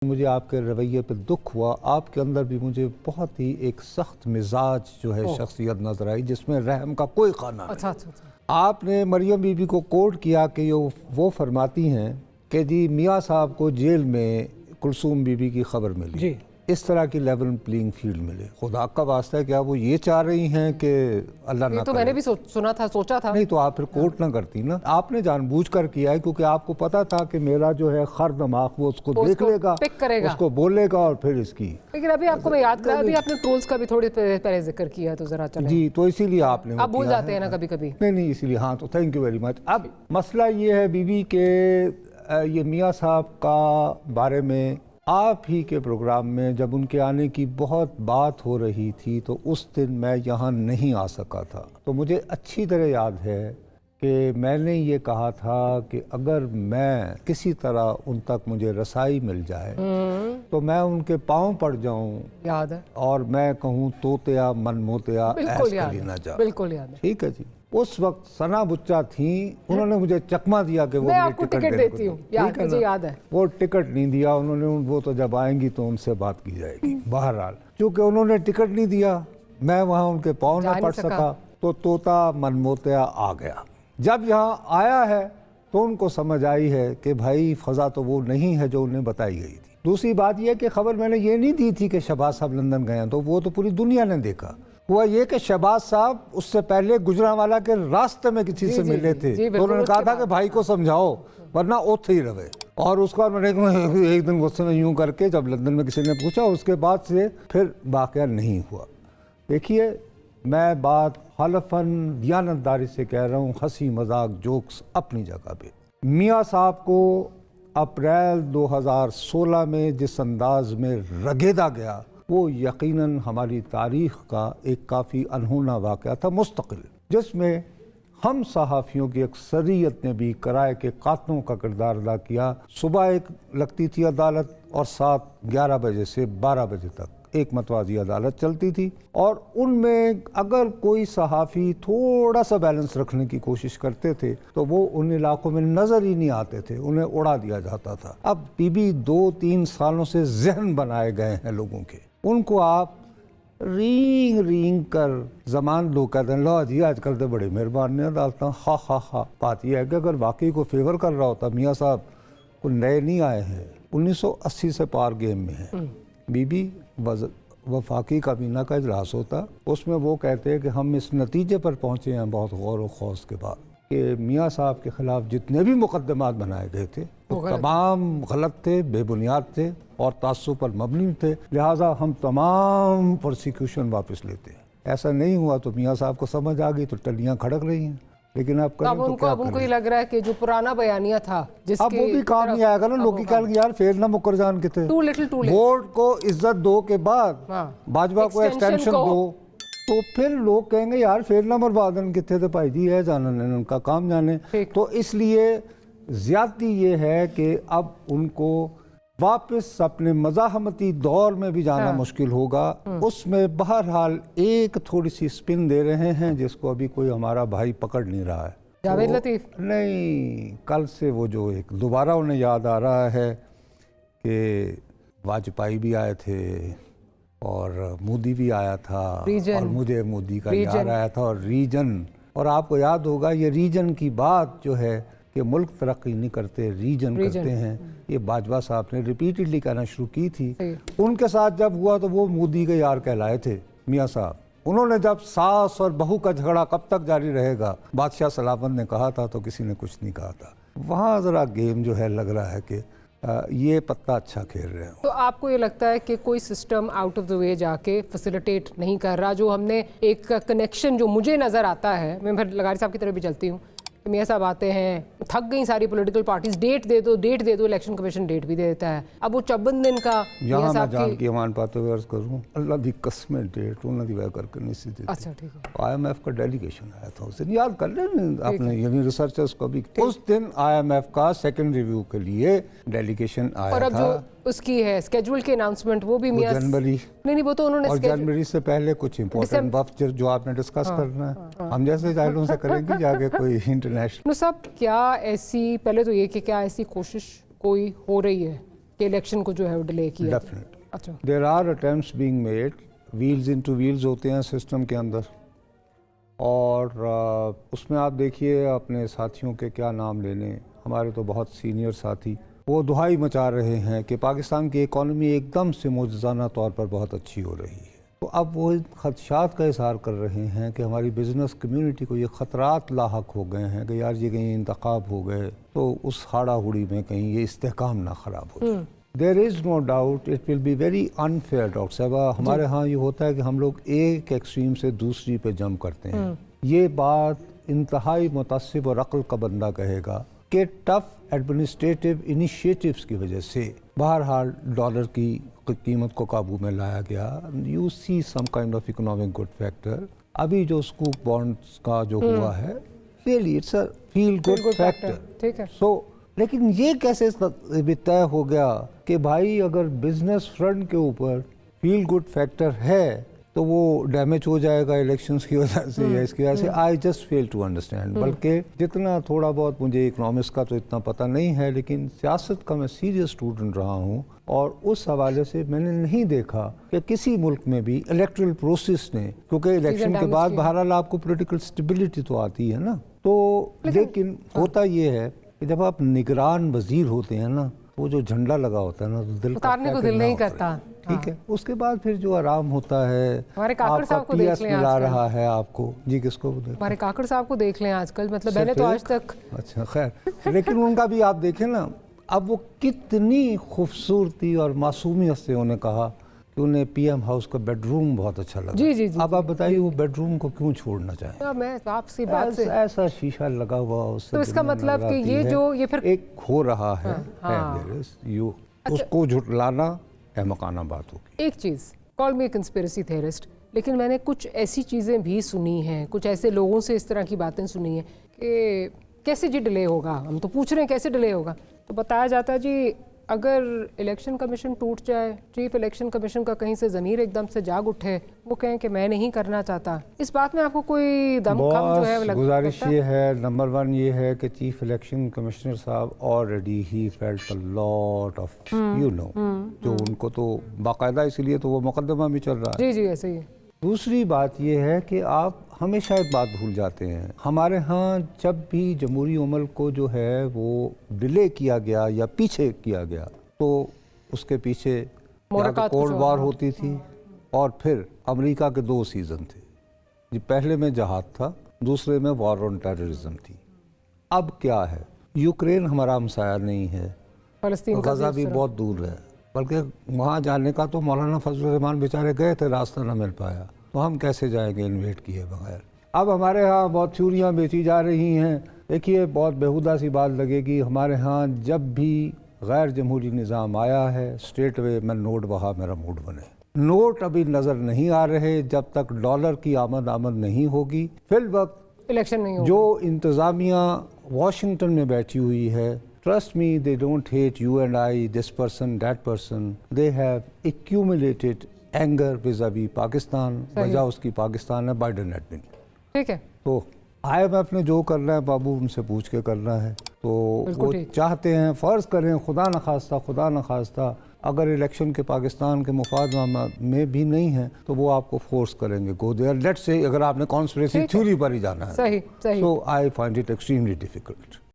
مجھے آپ کے رویے پہ دکھ ہوا. آپ کے اندر بھی مجھے بہت ہی ایک سخت مزاج جو ہے شخصیت نظر آئی جس میں رحم کا کوئی خانہ نہیں. آپ نے مریم بی بی کو کوٹ کیا کہ وہ فرماتی ہیں کہ جی میاں صاحب کو جیل میں کلثوم بی بی کی خبر ملی, اس طرح کی لیول پلینگ فیلڈ ملے. خدا کا واسطہ ہے کیا وہ یہ چاہ رہی ہیں کہ اللہ نہ کرے؟ تو میں نے بھی سنا تھا, سوچا تھا. نہیں تو آپ پھر کوٹ نہ کرتی نا. آپ نے جان بوجھ کر کیا ہے کیونکہ آپ کو پتا تھا کہ میرا جو ہے خر دماغ وہ اس کو دیکھ لے گا, اس کو بولے گا اور پھر اس کی. لیکن ابھی آپ کو میں یاد کرا, ابھی آپ نے ٹرولز کا بھی تھوڑی پہلے ذکر کیا تو ذرا چلیں. جی تو اسی لیے آپ نے آپ بھول جاتے ہیں نا کبھی کبھی. نہیں اسی لیے. ہاں تو تھینک یو ویری مچ. اب مسئلہ یہ ہے بی بی کہ یہ میاں صاحب کا بارے میں آپ ہی کے پروگرام میں جب ان کے آنے کی بہت بات ہو رہی تھی تو اس دن میں یہاں نہیں آ سکا تھا. تو مجھے اچھی طرح یاد ہے کہ میں نے یہ کہا تھا کہ اگر میں کسی طرح ان تک مجھے رسائی مل جائے تو میں ان کے پاؤں پڑ جاؤں. یاد ہے. اور میں کہوں توتیا من موتیا ایس کلی نہ جا. بالکل یاد ہے. ٹھیک ہے جی. اس وقت ثنا بچہ تھیں, انہوں نے مجھے چکما دیا کہ وہ میں آپ کو ٹکٹ دیتی ہوں. مجھے یاد ہے. وہ ٹکٹ نہیں دیا انہوں نے. وہ تو جب آئیں گی تو ان سے بات کی جائے گی. بہرحال چونکہ انہوں نے ٹکٹ نہیں دیا میں وہاں ان کے پاؤں نہ پڑ سکا تو طوطا من موتیا آ گیا. جب یہاں آیا ہے تو ان کو سمجھ آئی ہے کہ بھائی فضا تو وہ نہیں ہے جو انہیں بتائی گئی تھی. دوسری بات یہ کہ خبر میں نے یہ نہیں دی تھی کہ شہباز صاحب لندن گئے ہیں, تو وہ تو پوری دنیا نے دیکھا. ہوا یہ کہ شہباز صاحب اس سے پہلے گجرانوالہ کے راستے میں کسی سے ملے تھے تو انہوں نے کہا تھا کہ بھائی کو سمجھاؤ ورنہ اوتھے ہی رہے. اور اس کا میں نے ایک دن غصے میں یوں کر کے جب لندن میں کسی نے پوچھا, اس کے بعد سے پھر واقعہ نہیں ہوا. دیکھیے میں بات حلفاً دیانتداری سے کہہ رہا ہوں, ہنسی مذاق جوکس اپنی جگہ پہ. میاں صاحب کو اپریل 2016 میں جس انداز میں رگیدا گیا وہ یقیناً ہماری تاریخ کا ایک کافی انہونا واقعہ تھا مستقل, جس میں ہم صحافیوں کی اکثریت نے بھی کرائے کے قاتلوں کا کردار ادا کیا. صبح ایک لگتی تھی عدالت اور 11 بجے سے 12 بجے تک ایک متوازی عدالت چلتی تھی, اور ان میں اگر کوئی صحافی تھوڑا سا بیلنس رکھنے کی کوشش کرتے تھے تو وہ ان علاقوں میں نظر ہی نہیں آتے تھے, انہیں اڑا دیا جاتا تھا. اب بھی 2-3 سالوں سے ذہن بنائے گئے ہیں لوگوں کے, ان کو آپ رینگ کر زمان لوگ کہتے ہیں لو جی آج کل تو بڑے مہربان نے عدالتاں خا. بات یہ ہے کہ اگر واقعی کو فیور کر رہا ہوتا, میاں صاحب کو نئے نہیں آئے ہیں, 1980 سے پار گیم میں ہیں. بی بی وفاقی کابینہ کا اجلاس ہوتا, اس میں وہ کہتے ہیں کہ ہم اس نتیجے پر پہنچے ہیں بہت غور و خوض کے بعد کہ میاں صاحب کے خلاف جتنے بھی مقدمات بنائے گئے تھے وہ تمام غلط تھے, بے بنیاد تھے اور تعصب پر مبنی تھے, لہٰذا ہم تمام پروسیکیوشن واپس لیتے ہیں. ایسا نہیں ہوا تو میاں صاحب کو سمجھ آ گئی تو ٹلیاں کھڑک رہی ہیں. لیکن اب کریں تو کیا کریں. ان کو یہ لگ رہا ہے کہ جو پرانا بیانیہ تھا جس اب وہ بھی کام نہیں آئے گا نا. لوگ کہہ رہے یار فیل نہ مکر جان کتے, ووٹ کو عزت دو کے بعد باجوہ کو ایکسٹینشن دو تو پھر لوگ کہیں گے یار فیل نہ مربادن کتے تھے بھائی جی ہے جاننے ان کا کام جانے. تو اس لیے زیادتی یہ ہے کہ اب ان کو واپس اپنے مزاحمتی دور میں بھی جانا مشکل ہوگا. اس میں بہرحال ایک تھوڑی سی سپن دے رہے ہیں جس کو ابھی کوئی ہمارا بھائی پکڑ نہیں رہا ہے. جاوید لطیف نہیں, کل سے وہ جو ایک دوبارہ انہیں یاد آ رہا ہے کہ واجپائی بھی آئے تھے اور مودی بھی آیا تھا اور مجھے مودی کا یاد آیا تھا اور ریجن. اور آپ کو یاد ہوگا یہ ریجن کی بات جو ہے کہ ملک ترقی نہیں کرتے ریجن کرتے ہیں, یہ باجوہ صاحب نے ریپیٹڈلی کہنا شروع کی تھی. ان کے ساتھ جب ہوا تو وہ مودی کے یار کہلائے تھے میاں صاحب. انہوں نے جب ساس اور بہو کا جھگڑا کب تک جاری رہے گا بادشاہ سلامت نے کہا تھا تو کسی نے کچھ نہیں کہا تھا. وہاں ذرا گیم جو ہے لگ رہا ہے کہ یہ پتہ اچھا کھیل رہے ہیں. تو آپ کو یہ لگتا ہے کہ کوئی سسٹم آؤٹ آف دا وے جا کے فیسیلیٹیٹ نہیں کر رہا؟ جو ہم نے ایک کنیکشن جو مجھے نظر آتا ہے, میں پھر لغاری صاحب کی طرف بھی چلتی ہوں, میاں صاحب آتے ہیں, تھک گئی ساری پولیٹیکل پارٹیز, ڈیٹ دے دو, الیکشن کمیشن ڈیٹ بھی دے دیتا ہے. اب وہ 54 دن کا یہاں میں جان کی امان پاتے ہوئے عرض کروں اللہ دی قسم ڈیٹ انہوں نے کر کے نہیں سی دیتی. اچھا ٹھیک ہے. آئی ایم ایف کا ڈیلیگیشن آیا تھا, اسے یاد کر لیں آپ نے, یعنی ریسرچرز کو بھی. اس دن آئی ایم ایف کا سیکنڈ ریویو کے لیے ڈیلیگیشن آیا تھا. اور اب جو اس کی ہے اسکیجول کے اناؤنسمنٹ وہ بھی میاں جنوری, نہیں وہ تو انہوں نے, اور جنوری سے پہلے کچھ امپورٹنٹ وقت جو آپ نے ڈسکس کرنا ہے ہم جیسے جائلوں سے کریں گی جا کے کوئی انٹرنیشنل. صاحب کیا ایسی, پہلے تو یہ کہ کیا ایسی کوشش کوئی ہو رہی ہے کہ الیکشن کو جو ہے وہ ڈیلے کیا جائے؟ Definitely. اچھا there are attempts being made, wheels into wheels ہوتے ہیں سسٹم کے اندر، اور اس میں آپ دیکھیے اپنے ساتھیوں کے کیا نام لینے، ہمارے تو بہت سینئر ساتھی وہ دہائی مچا رہے ہیں کہ پاکستان کی اکانومی ایک دم سے معجزانہ طور پر بہت اچھی ہو رہی ہے، تو اب وہ خدشات کا اظہار کر رہے ہیں کہ ہماری بزنس کمیونٹی کو یہ خطرات لاحق ہو گئے ہیں کہ یار یہ کہیں انتخاب ہو گئے تو اس ہاڑا ہوڑی میں کہیں یہ استحکام نہ خراب ہو جائے۔ There is no doubt it will be very unfair doctor صاحبہ، ہمارے ہاں یہ ہوتا ہے کہ ہم لوگ ایک ایکسٹریم سے دوسری پہ جمپ کرتے ہیں، یہ بات انتہائی متعصب اور عقل کا بندہ کہے گا کہ ٹف ایڈمنسٹریٹو انیشیٹوز کی وجہ سے بہرحال ڈالر کی قیمت کو قابو میں لایا گیا۔ You see some kind of economic good factor, ابھی جو سکوپ بانڈز کا جو ہوا ہے really it's a feel good factor, ٹھیک ہے۔ سو لیکن یہ کیسے بھی طے ہو گیا کہ بھائی اگر بزنس فرنٹ کے اوپر فیل گڈ فیکٹر ہے تو وہ ڈیمیج ہو جائے گا الیکشنز کی وجہ سے یا اس کی وجہ سے؟ I just fail to understand. بلکہ جتنا تھوڑا بہت مجھے اکنامکس کا تو اتنا پتہ نہیں ہے، لیکن سیاست کا میں سیریس اسٹوڈنٹ رہا ہوں، اور اس حوالے سے میں نے نہیں دیکھا کہ کسی ملک میں بھی الیکٹرل پروسیس نے، کیونکہ الیکشن کے بعد بہرحال آپ کو پولیٹیکل اسٹیبلٹی تو آتی ہے نا، تو لیکن ہوتا یہ ہے کہ جب آپ نگران وزیر ہوتے ہیں نا، وہ جو جھنڈا لگا ہوتا ہے نا تو دل اتارنے کو دل نہیں کرتا، ٹھیک ہے، اس کے بعد پھر جو آرام ہوتا ہے، ہمارے کاکڑ صاحب کو دیکھ لیں ملا رہا ہے آپ کو، جی کس کو؟ ہمارے کاکڑ صاحب کو دیکھ لیں آج کل، مطلب میں نے تو آج تک، اچھا خیر، لیکن ان کا بھی آپ دیکھیں نا، اب وہ کتنی خوبصورتی اور معصومیت سے انہوں نے کہا کہ انہیں پی ایم ہاؤس کا بیڈ روم بہت اچھا لگا۔ جی جی جی، اب آپ بتائیے وہ بیڈ روم کو کیوں چھوڑنا چاہیں؟ میں آپ سے بات سے ایسا شیشہ لگا ہوا اس سے تو اس کا مطلب کہ یہ جو یہ پھر ایک ہو رہا ہے، اس کو جھٹلانا احمقانہ بات ہوگی۔ ایک چیز، کال می کنسپیریسی تھیورسٹ، لیکن میں نے کچھ ایسی چیزیں بھی سنی ہیں، کچھ ایسے لوگوں سے اس طرح کی باتیں سنی ہیں کہ کیسے جی ڈیلے ہوگا، ہم تو پوچھ رہے ہیں کیسے ڈیلے ہوگا، تو بتایا جاتا ہے جی اگر الیکشن کمیشن ٹوٹ جائے، چیف الیکشن کمیشن کا کہیں سے ضمیر ایک دم سے جاگ اٹھے، وہ کہیں کہ میں نہیں کرنا چاہتا، اس بات میں آپ کو کوئی دم خم جو ہے وہ لگتا ہے؟ گزارش یہ ہے، نمبر ون یہ ہے کہ چیف الیکشن کمشنر صاحب آلریڈی ہی felt a lot of you know, جو ان کو تو باقاعدہ اسی لیے تو وہ مقدمہ بھی چل رہا ہے۔ جی جی ایسے ہی ہے۔ دوسری بات یہ ہے کہ آپ ہمیشہ ایک بات بھول جاتے ہیں، ہمارے ہاں جب بھی جمہوری عمل کو جو ہے وہ ڈیلے کیا گیا یا پیچھے کیا گیا تو اس کے پیچھے کولڈ وار ہوتی تھی، اور پھر امریکہ کے 2 سیزن تھے، جی پہلے میں جہاد تھا، دوسرے میں وار آن ٹیررزم تھی۔ اب کیا ہے، یوکرین ہمارا ہمسایہ نہیں ہے، فلسطین کا غزہ بھی بہت دور ہے، بلکہ وہاں جانے کا تو مولانا فضل الرحمان بیچارے گئے تھے، راستہ نہ مل پایا، تو ہم کیسے جائیں گے انویٹ کیے بغیر؟ اب ہمارے ہاں بہت تھیوریاں بیچی جا رہی ہیں، دیکھیے بہت بیہودہ سی بات لگے گی، ہمارے ہاں جب بھی غیر جمہوری نظام آیا ہے اسٹریٹ وے میں نوٹ بہا میرا موڈ بنے، نوٹ ابھی نظر نہیں آ رہے جب تک ڈالر کی آمد نہیں ہوگی، فی الوقت الیکشن نہیں ہوگا۔ جو انتظامیہ واشنگٹن میں بیٹھی ہوئی ہے، trust me, they don't hate you and I, this person, that person. They have accumulated anger vis-a-vis Pakistan, وجہ اس کی پاکستان ہے بائیڈن ایڈمن۔ ٹھیک ہے، تو آئی ایم ایف نے جو کرنا ہے بابو ان سے پوچھ کے کرنا ہے، تو وہ چاہتے ہیں، فرض کریں خدا نخواستہ اگر الیکشن کے پاکستان کے مفاد میں بھی نہیں ہیں تو وہ آپ کو فورس کریں گے گو دیئر، لیٹس سے اگر آپ نے کانسپریسی تھیوری پر ہی جانا ہے، صحیح، so I find it extremely difficult.